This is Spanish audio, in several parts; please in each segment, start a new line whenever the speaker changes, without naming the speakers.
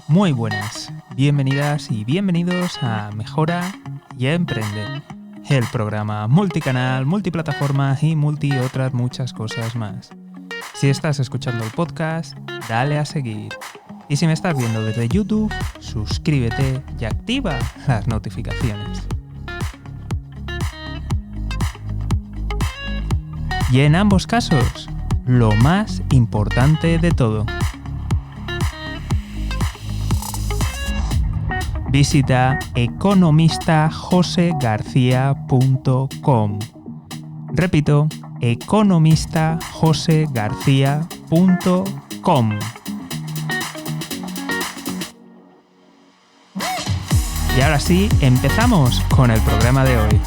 Muy buenas, bienvenidas y bienvenidos a Mejora y Emprende, el programa multicanal, multiplataforma y otras muchas cosas más. Si estás escuchando el podcast, dale a seguir. Y si me estás viendo desde YouTube, suscríbete y activa las notificaciones. Y en ambos casos, lo más importante de todo: visita economistajosegarcia.com. Repito, economistajosegarcia.com. Y ahora sí, empezamos con el programa de hoy.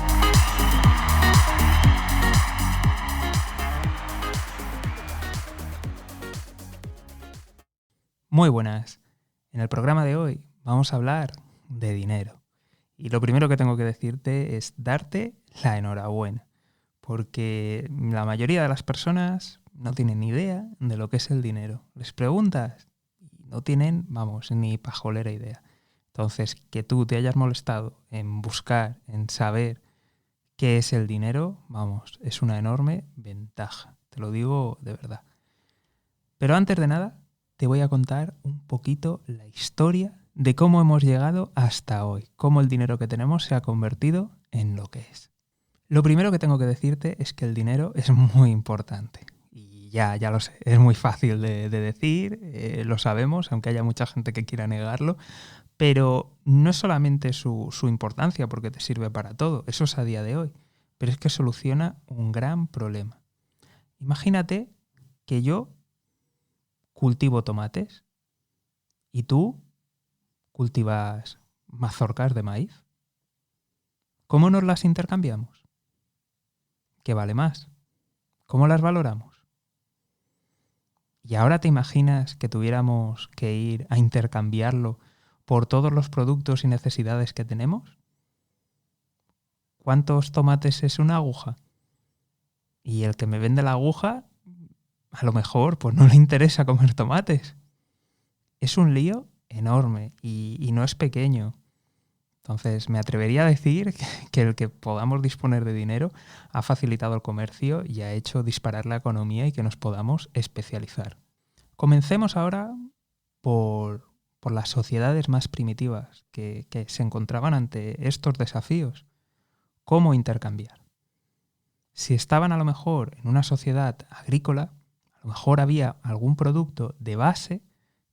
Muy buenas. En el programa de hoy vamos a hablar de dinero. Y lo primero que tengo que decirte es darte la enhorabuena, porque la mayoría de las personas no tienen ni idea de lo que es el dinero. Les preguntas y no tienen, ni pajolera idea. Entonces, que tú te hayas molestado en buscar, en saber qué es el dinero, es una enorme ventaja. Te lo digo de verdad. Pero antes de nada, te voy a contar un poquito la historia de cómo hemos llegado hasta hoy, cómo el dinero que tenemos se ha convertido en lo que es. Lo primero que tengo que decirte es que el dinero es muy importante. Y ya lo sé, es muy fácil de decir, lo sabemos, aunque haya mucha gente que quiera negarlo, pero no es solamente su importancia porque te sirve para todo, eso es a día de hoy, pero es que soluciona un gran problema. Imagínate que yo cultivo tomates y tú cultivas mazorcas de maíz. ¿Cómo nos las intercambiamos? ¿Qué vale más? ¿Cómo las valoramos? ¿Y ahora te imaginas que tuviéramos que ir a intercambiarlo por todos los productos y necesidades que tenemos? ¿Cuántos tomates es una aguja? Y el que me vende la aguja, a lo mejor pues no le interesa comer tomates. Es un lío enorme y no es pequeño. Entonces, me atrevería a decir que el que podamos disponer de dinero ha facilitado el comercio y ha hecho disparar la economía y que nos podamos especializar. Comencemos ahora por las sociedades más primitivas que se encontraban ante estos desafíos. ¿Cómo intercambiar? Si estaban a lo mejor en una sociedad agrícola, a lo mejor había algún producto de base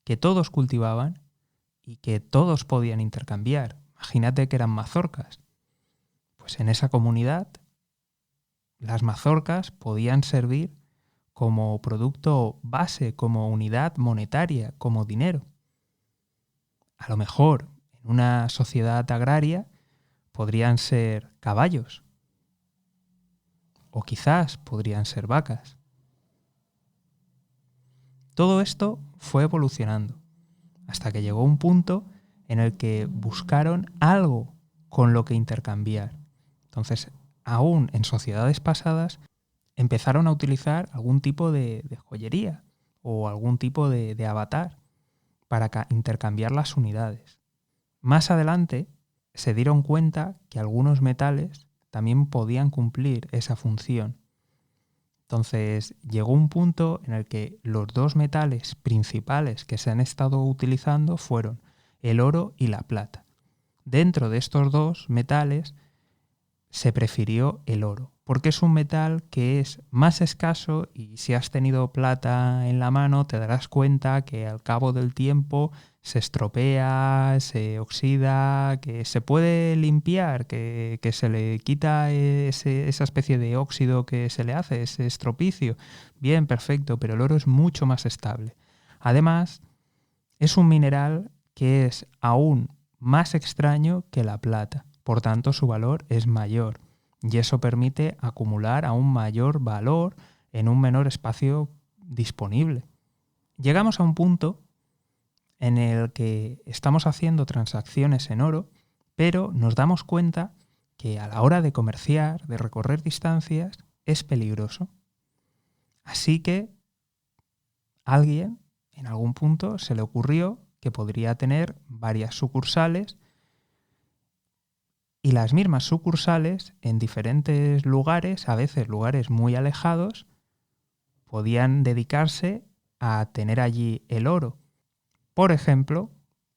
que todos cultivaban y que todos podían intercambiar. Imagínate que eran mazorcas. Pues en esa comunidad las mazorcas podían servir como producto base, como unidad monetaria, como dinero. A lo mejor en una sociedad agraria podrían ser caballos o quizás podrían ser vacas. Todo esto fue evolucionando hasta que llegó un punto en el que buscaron algo con lo que intercambiar. Entonces, aún en sociedades pasadas, empezaron a utilizar algún tipo de joyería o algún tipo de avatar para intercambiar las unidades. Más adelante, se dieron cuenta que algunos metales también podían cumplir esa función. Entonces, llegó un punto en el que los dos metales principales que se han estado utilizando fueron el oro y la plata. Dentro de estos dos metales se prefirió el oro, porque es un metal que es más escaso y si has tenido plata en la mano te darás cuenta que al cabo del tiempo se estropea, se oxida, que se puede limpiar, que se le quita esa especie de óxido que se le hace, ese estropicio. Bien, perfecto, pero el oro es mucho más estable. Además, es un mineral que es aún más extraño que la plata, por tanto su valor es mayor y eso permite acumular aún mayor valor en un menor espacio disponible. Llegamos a un punto en el que estamos haciendo transacciones en oro, pero nos damos cuenta que a la hora de comerciar, de recorrer distancias, es peligroso. Así que alguien en algún punto se le ocurrió que podría tener varias sucursales y las mismas sucursales en diferentes lugares, a veces lugares muy alejados, podían dedicarse a tener allí el oro. Por ejemplo,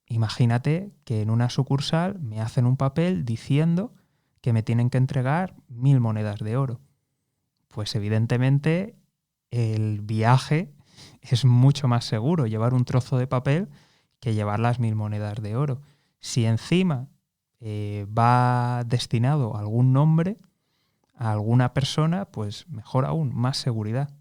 imagínate que en una sucursal me hacen un papel diciendo que me tienen que entregar 1000 monedas de oro. Pues evidentemente el viaje es mucho más seguro llevar un trozo de papel que llevar las 1000 monedas de oro. Si encima va destinado a algún nombre, a alguna persona, pues mejor aún, más seguridad.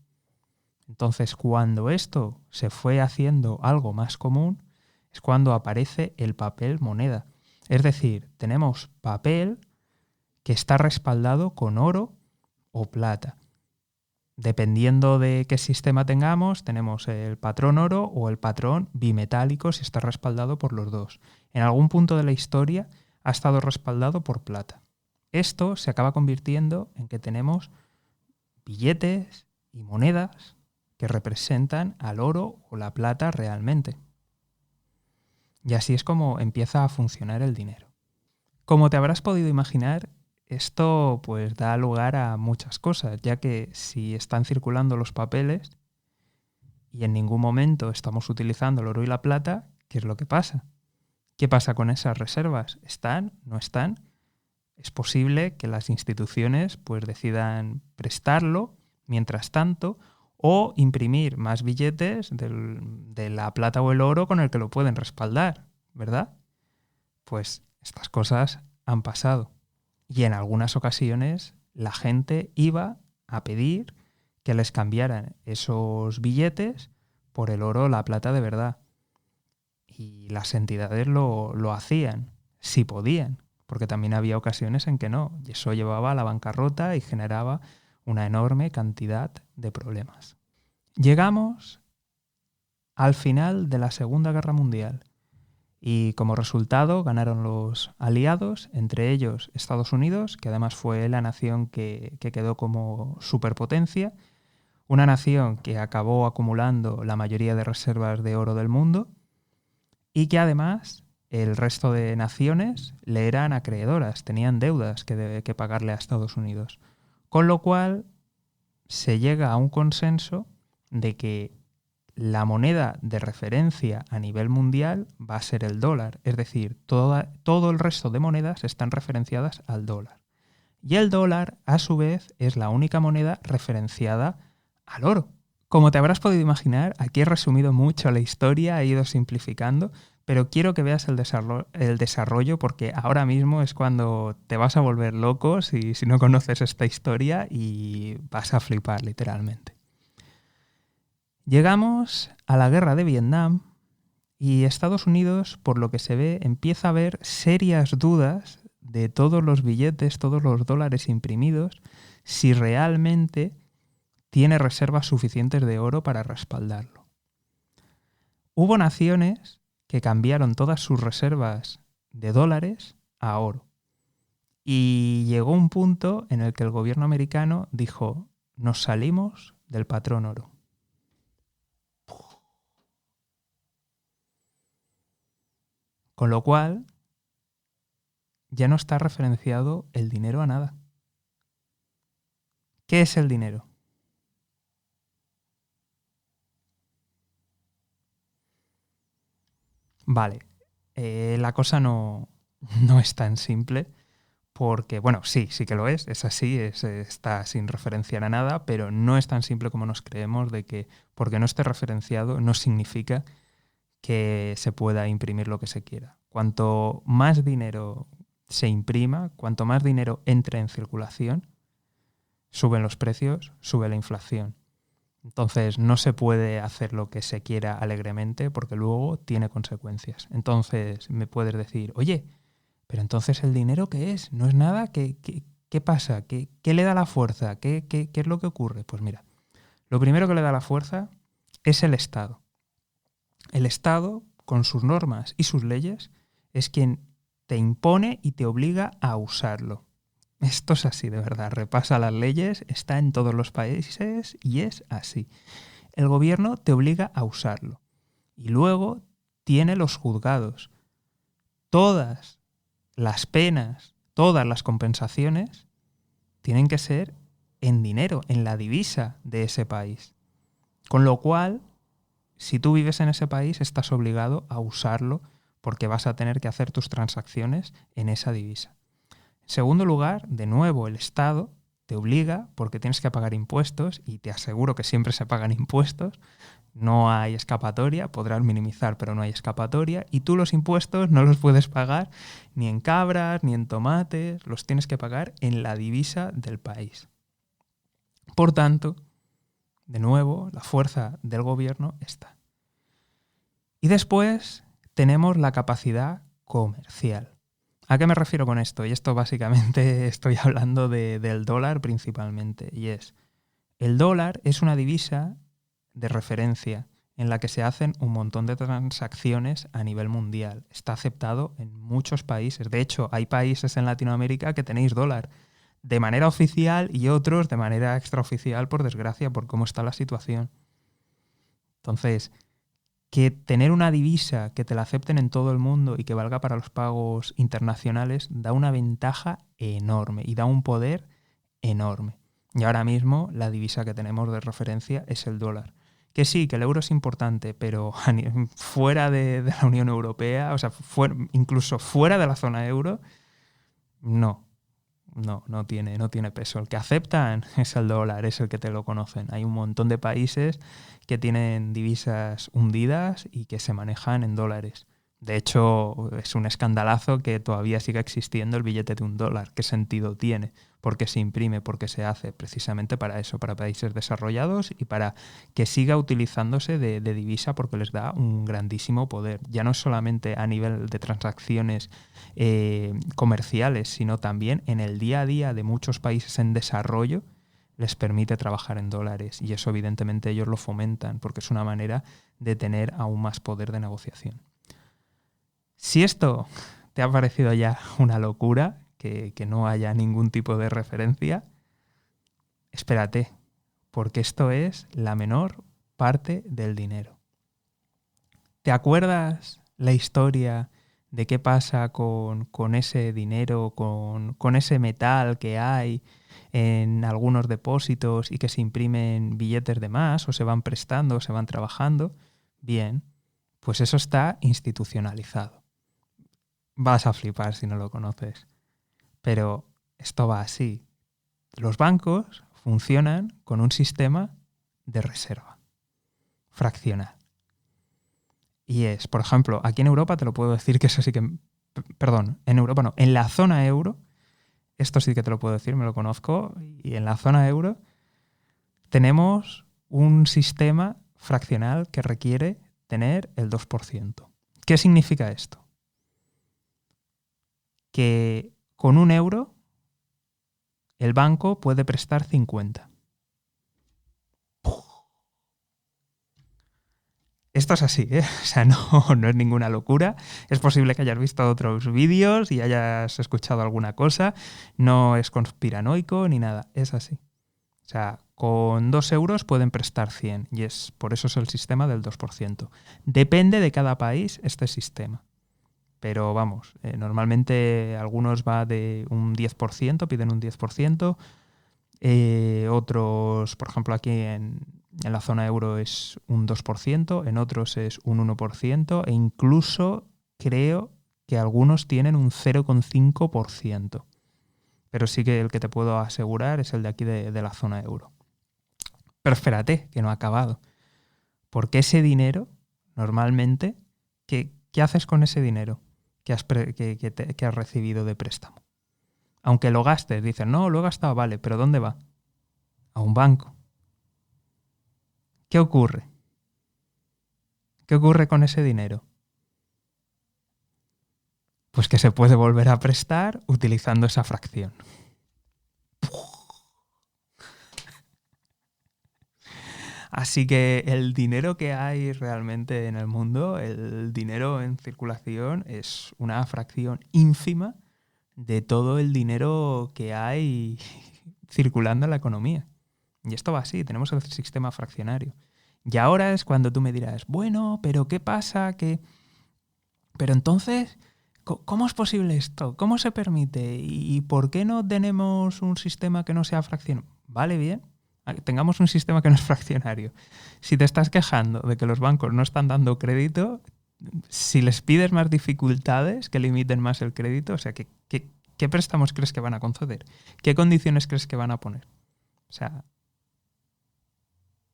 Entonces, cuando esto se fue haciendo algo más común, es cuando aparece el papel moneda. Es decir, tenemos papel que está respaldado con oro o plata. Dependiendo de qué sistema tengamos, tenemos el patrón oro o el patrón bimetálico si está respaldado por los dos. En algún punto de la historia ha estado respaldado por plata. Esto se acaba convirtiendo en que tenemos billetes y monedas que representan al oro o la plata realmente. Y así es como empieza a funcionar el dinero. Como te habrás podido imaginar, esto pues da lugar a muchas cosas, ya que si están circulando los papeles y en ningún momento estamos utilizando el oro y la plata, ¿qué es lo que pasa? ¿Qué pasa con esas reservas? ¿Están? ¿No están? Es posible que las instituciones pues decidan prestarlo mientras tanto o imprimir más billetes de la plata o el oro con el que lo pueden respaldar, ¿verdad? Pues estas cosas han pasado. Y en algunas ocasiones la gente iba a pedir que les cambiaran esos billetes por el oro o la plata de verdad. Y las entidades lo hacían, si podían, porque también había ocasiones en que no. Y eso llevaba a la bancarrota y generaba una enorme cantidad de problemas. Llegamos al final de la Segunda Guerra Mundial. Y como resultado ganaron los aliados, entre ellos Estados Unidos, que además fue la nación que quedó como superpotencia, una nación que acabó acumulando la mayoría de reservas de oro del mundo y que además el resto de naciones le eran acreedoras, tenían deudas que pagarle a Estados Unidos. Con lo cual se llega a un consenso de que la moneda de referencia a nivel mundial va a ser el dólar, es decir, todo el resto de monedas están referenciadas al dólar. Y el dólar, a su vez, es la única moneda referenciada al oro. Como te habrás podido imaginar, aquí he resumido mucho la historia, he ido simplificando, pero quiero que veas el desarrollo porque ahora mismo es cuando te vas a volver loco si no conoces esta historia y vas a flipar literalmente. Llegamos a la guerra de Vietnam y Estados Unidos, por lo que se ve, empieza a haber serias dudas de todos los billetes, todos los dólares imprimidos, si realmente tiene reservas suficientes de oro para respaldarlo. Hubo naciones que cambiaron todas sus reservas de dólares a oro. Y llegó un punto en el que el gobierno americano dijo, nos salimos del patrón oro. Con lo cual, ya no está referenciado el dinero a nada. ¿Qué es el dinero? Vale, la cosa no es tan simple porque, bueno, sí que lo es así, está sin referenciar a nada, pero no es tan simple como nos creemos de que porque no esté referenciado no significa que se pueda imprimir lo que se quiera. Cuanto más dinero se imprima, cuanto más dinero entre en circulación, suben los precios, sube la inflación. Entonces no se puede hacer lo que se quiera alegremente porque luego tiene consecuencias. Entonces me puedes decir, oye, pero entonces ¿el dinero qué es? ¿No es nada? ¿Qué pasa? ¿Qué le da la fuerza? ¿Qué es lo que ocurre? Pues mira, lo primero que le da la fuerza es el Estado. El Estado, con sus normas y sus leyes, es quien te impone y te obliga a usarlo. Esto es así, de verdad. Repasa las leyes, está en todos los países y es así. El gobierno te obliga a usarlo. Y luego tiene los juzgados. Todas las penas, todas las compensaciones tienen que ser en dinero, en la divisa de ese país. Con lo cual, si tú vives en ese país, estás obligado a usarlo porque vas a tener que hacer tus transacciones en esa divisa. En segundo lugar, de nuevo, el Estado te obliga porque tienes que pagar impuestos y te aseguro que siempre se pagan impuestos. No hay escapatoria, podrás minimizar, pero no hay escapatoria. Y tú los impuestos no los puedes pagar ni en cabras, ni en tomates, los tienes que pagar en la divisa del país. Por tanto, de nuevo, la fuerza del gobierno está. Y después tenemos la capacidad comercial. ¿A qué me refiero con esto? Y esto básicamente estoy hablando del dólar principalmente. Y el dólar es una divisa de referencia en la que se hacen un montón de transacciones a nivel mundial. Está aceptado en muchos países. De hecho, hay países en Latinoamérica que tenéis dólar de manera oficial y otros de manera extraoficial, por desgracia, por cómo está la situación. Entonces, que tener una divisa que te la acepten en todo el mundo y que valga para los pagos internacionales da una ventaja enorme y da un poder enorme. Y ahora mismo la divisa que tenemos de referencia es el dólar. Que sí, que el euro es importante, pero fuera de la Unión Europea, o sea, incluso fuera de la zona euro, no tiene peso. El que aceptan es el dólar, es el que te lo conocen. Hay un montón de países que tienen divisas hundidas y que se manejan en dólares. De hecho, es un escandalazo que todavía siga existiendo el billete de $1. ¿Qué sentido tiene? ¿Por qué se imprime? ¿Por qué se hace? Precisamente para eso, para países desarrollados y para que siga utilizándose de divisa porque les da un grandísimo poder. Ya no solamente a nivel de transacciones comerciales, sino también en el día a día de muchos países en desarrollo les permite trabajar en dólares y eso evidentemente ellos lo fomentan porque es una manera de tener aún más poder de negociación. Si esto te ha parecido ya una locura, que no haya ningún tipo de referencia, espérate, porque esto es la menor parte del dinero. ¿Te acuerdas la historia de qué pasa con ese dinero, con ese metal que hay en algunos depósitos y que se imprimen billetes de más o se van prestando o se van trabajando? Bien, pues eso está institucionalizado. Vas a flipar si no lo conoces. Pero esto va así. Los bancos funcionan con un sistema de reserva fraccional. Y es, por ejemplo, aquí en Europa te lo puedo decir que eso sí que... Perdón, en Europa no. En la zona euro, esto sí que te lo puedo decir, me lo conozco, y en la zona euro tenemos un sistema fraccional que requiere tener el 2%. ¿Qué significa esto? Que con €1 el banco puede prestar 50. Esto es así, ¿eh? O sea, no es ninguna locura. Es posible que hayas visto otros vídeos y hayas escuchado alguna cosa. No es conspiranoico ni nada. Es así. O sea, con €2 pueden prestar 100 y por eso es el sistema del 2%. Depende de cada país este sistema. Pero vamos, normalmente algunos va de un 10%, piden un 10%. Otros, por ejemplo, aquí en la zona euro es un 2%, en otros es un 1% e incluso creo que algunos tienen un 0,5%. Pero sí que el que te puedo asegurar es el de aquí de la zona euro. Pero espérate, que no ha acabado. Porque ese dinero, normalmente, ¿qué haces con ese dinero que has recibido de préstamo? Aunque lo gastes, dices, no, lo he gastado, vale, pero ¿dónde va? A un banco. ¿Qué ocurre? ¿Qué ocurre con ese dinero? Pues que se puede volver a prestar utilizando esa fracción. Así que el dinero que hay realmente en el mundo, el dinero en circulación, es una fracción ínfima de todo el dinero que hay circulando en la economía. Y esto va así, tenemos el sistema fraccionario. Y ahora es cuando tú me dirás, bueno, pero ¿qué pasa? Pero entonces, ¿cómo es posible esto? ¿Cómo se permite? ¿Y por qué no tenemos un sistema que no sea fraccionario? Vale, bien, tengamos un sistema que no es fraccionario. Si te estás quejando de que los bancos no están dando crédito, si les pides más dificultades que limiten más el crédito, o sea, ¿qué préstamos crees que van a conceder? ¿Qué condiciones crees que van a poner? O sea,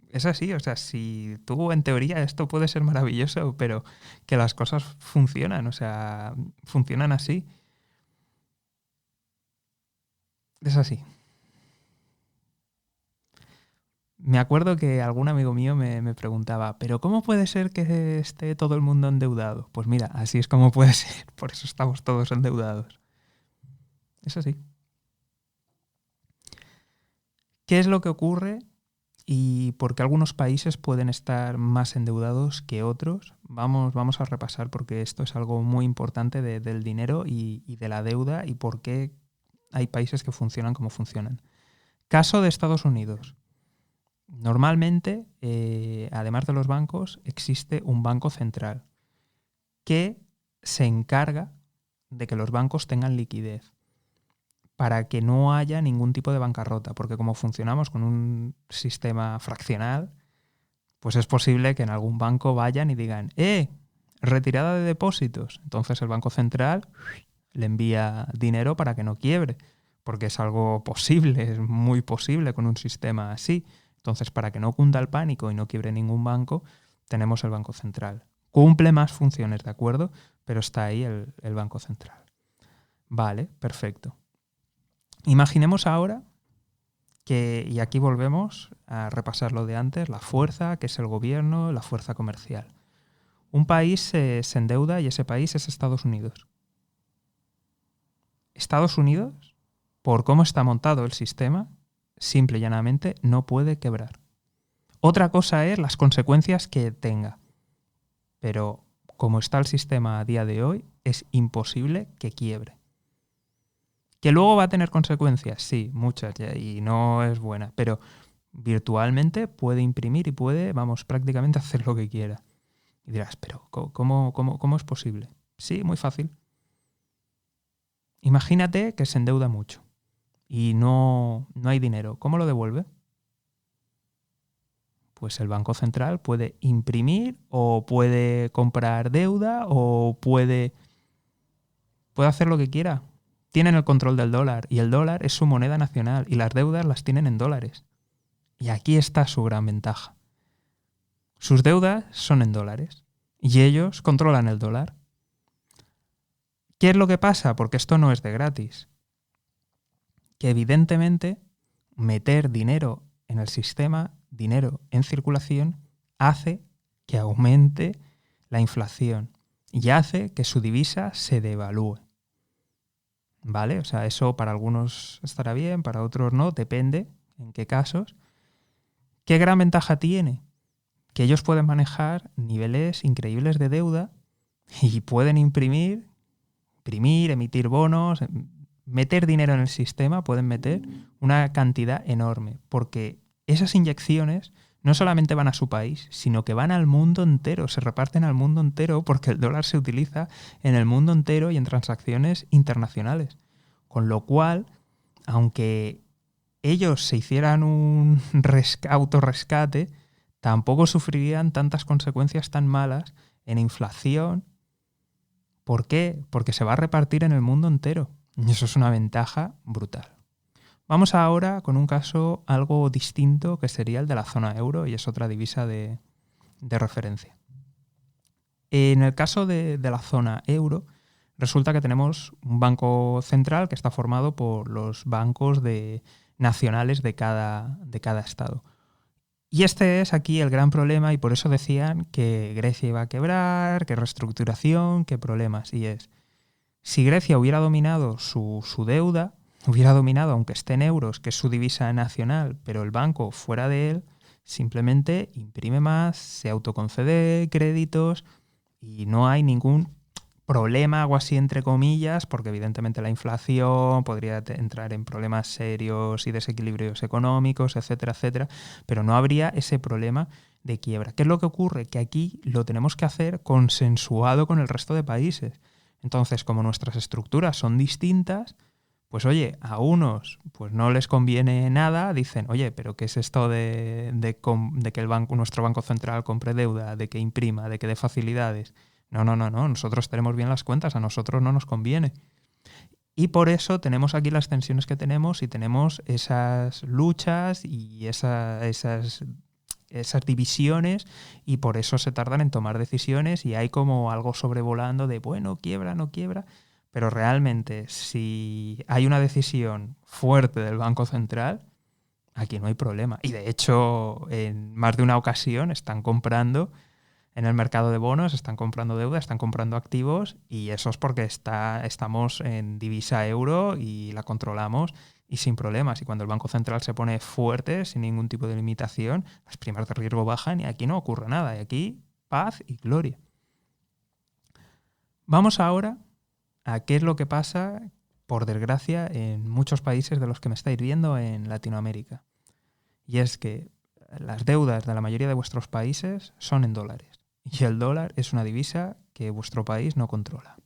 es así, o sea, si tú en teoría esto puede ser maravilloso, pero que las cosas funcionan, o sea, funcionan así. Es así. Me acuerdo que algún amigo mío me preguntaba, ¿pero cómo puede ser que esté todo el mundo endeudado? Pues mira, así es como puede ser, por eso estamos todos endeudados. Es así. ¿Qué es lo que ocurre y por qué algunos países pueden estar más endeudados que otros? Vamos a repasar porque esto es algo muy importante del dinero y de la deuda y por qué hay países que funcionan como funcionan. Caso de Estados Unidos. Normalmente, además de los bancos, existe un banco central que se encarga de que los bancos tengan liquidez para que no haya ningún tipo de bancarrota, porque como funcionamos con un sistema fraccional, pues es posible que en algún banco vayan y digan, retirada de depósitos. Entonces el Banco Central le envía dinero para que no quiebre, porque es algo posible, es muy posible con un sistema así. Entonces, para que no cunda el pánico y no quiebre ningún banco, tenemos el Banco Central. Cumple más funciones, ¿de acuerdo? Pero está ahí el Banco Central. Vale, perfecto. Imaginemos ahora que, y aquí volvemos a repasar lo de antes, la fuerza, que es el gobierno, la fuerza comercial. Un país se endeuda y ese país es Estados Unidos. Estados Unidos, por cómo está montado el sistema, simple y llanamente no puede quebrar. Otra cosa es las consecuencias que tenga. Pero como está el sistema a día de hoy, es imposible que quiebre. ¿Que luego va a tener consecuencias? Sí, muchas, y no es buena. Pero virtualmente puede imprimir y puede, vamos, prácticamente hacer lo que quiera. Y dirás, pero ¿cómo es posible? Sí, muy fácil. Imagínate que se endeuda mucho y no hay dinero. ¿Cómo lo devuelve? Pues el Banco Central puede imprimir o puede comprar deuda o puede hacer lo que quiera. Tienen el control del dólar y el dólar es su moneda nacional y las deudas las tienen en dólares. Y aquí está su gran ventaja. Sus deudas son en dólares y ellos controlan el dólar. ¿Qué es lo que pasa? Porque esto no es de gratis. Que evidentemente meter dinero en el sistema, dinero en circulación, hace que aumente la inflación y hace que su divisa se devalúe. ¿Vale? O sea, eso para algunos estará bien, para otros no, depende en qué casos. ¿Qué gran ventaja tiene? Que ellos pueden manejar niveles increíbles de deuda y pueden imprimir, emitir bonos, meter dinero en el sistema, pueden meter una cantidad enorme, porque esas inyecciones no solamente van a su país, sino que van al mundo entero, se reparten al mundo entero porque el dólar se utiliza en el mundo entero y en transacciones internacionales. Con lo cual, aunque ellos se hicieran un autorrescate, tampoco sufrirían tantas consecuencias tan malas en inflación. ¿Por qué? Porque se va a repartir en el mundo entero. Y eso es una ventaja brutal. Vamos ahora con un caso algo distinto que sería el de la zona euro y es otra divisa de referencia. En el caso de la zona euro, resulta que tenemos un banco central que está formado por los bancos nacionales de cada estado. Y este es aquí el gran problema y por eso decían que Grecia iba a quebrar, que reestructuración, que problemas. Y es, si Grecia hubiera dominado su deuda, hubiera dominado, aunque esté en euros, que es su divisa nacional, pero el banco fuera de él, simplemente imprime más, se autoconcede créditos y no hay ningún problema, algo así entre comillas, porque evidentemente la inflación podría entrar en problemas serios y desequilibrios económicos, etcétera, etcétera, pero no habría ese problema de quiebra. ¿Qué es lo que ocurre? Que aquí lo tenemos que hacer consensuado con el resto de países. Entonces, como nuestras estructuras son distintas, pues oye, a unos pues no les conviene nada, dicen, oye, pero ¿qué es esto de que nuestro Banco Central compre deuda, de que imprima, de que dé facilidades? No, nosotros tenemos bien las cuentas, a nosotros no nos conviene. Y por eso tenemos aquí las tensiones que tenemos y tenemos esas luchas y esas divisiones, y por eso se tardan en tomar decisiones y hay como algo sobrevolando de, bueno, quiebra, no quiebra. Pero realmente, si hay una decisión fuerte del Banco Central, aquí no hay problema. Y de hecho, en más de una ocasión están comprando en el mercado de bonos, están comprando deuda, están comprando activos, y eso es porque estamos en divisa euro y la controlamos y sin problemas. Y cuando el Banco Central se pone fuerte, sin ningún tipo de limitación, las primas de riesgo bajan y aquí no ocurre nada. Y aquí, paz y gloria. Vamos ahora a qué es lo que pasa, por desgracia, en muchos países de los que me estáis viendo en Latinoamérica. Y es que las deudas de la mayoría de vuestros países son en dólares. Y el dólar es una divisa que vuestro país no controla.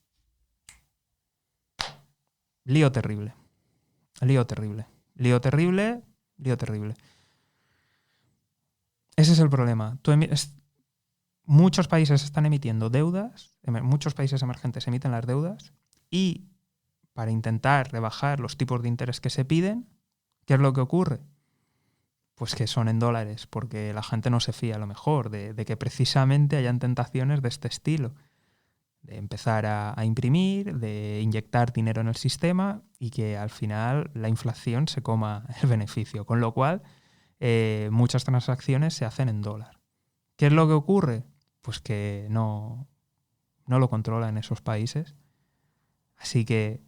Lío terrible. Lío terrible. Lío terrible. Lío terrible. Ese es el problema. Muchos países están emitiendo deudas, muchos países emergentes emiten las deudas, y para intentar rebajar los tipos de interés que se piden, ¿qué es lo que ocurre? Pues que son en dólares, porque la gente no se fía a lo mejor de que precisamente hayan tentaciones de este estilo, de empezar a imprimir, de inyectar dinero en el sistema y que al final la inflación se coma el beneficio, con lo cual muchas transacciones se hacen en dólar. ¿Qué es lo que ocurre? Pues que no lo controlan esos países. Así que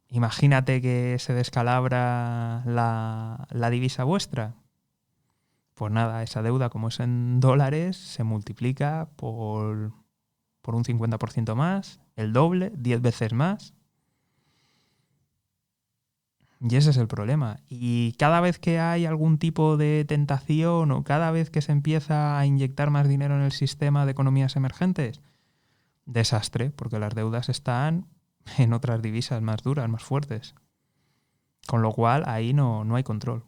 imagínate que se descalabra la divisa vuestra. Pues nada, esa deuda, como es en dólares, se multiplica por un 50% más, el doble, 10 veces más. Y ese es el problema. Y cada vez que hay algún tipo de tentación o cada vez que se empieza a inyectar más dinero en el sistema de economías emergentes, desastre, porque las deudas están en otras divisas más duras, más fuertes. Con lo cual ahí no hay control.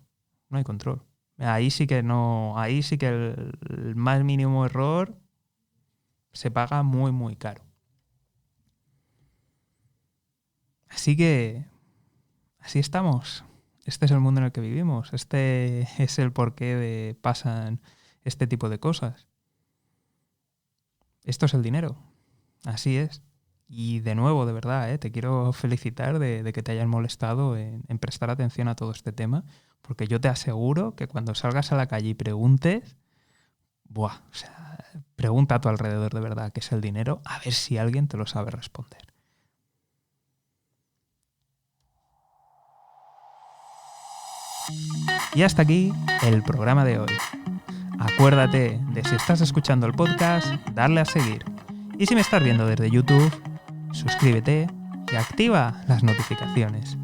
No hay control. Ahí sí que el más mínimo error se paga muy, muy caro. Así que así estamos. Este es el mundo en el que vivimos. Este es el porqué pasan este tipo de cosas. Esto es el dinero. Así es. Y de nuevo, de verdad, te quiero felicitar de que te hayan molestado en prestar atención a todo este tema, porque yo te aseguro que cuando salgas a la calle y preguntes, pregunta a tu alrededor de verdad qué es el dinero, a ver si alguien te lo sabe responder. Y hasta aquí el programa de hoy. Acuérdate de, si estás escuchando el podcast, darle a seguir. Y si me estás viendo desde YouTube, suscríbete y activa las notificaciones.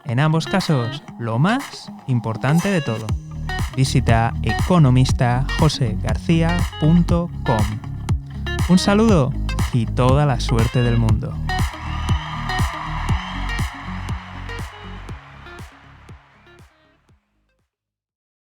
En ambos casos, lo más importante de todo, visita economistajosegarcia.com. Un saludo y toda la suerte del mundo.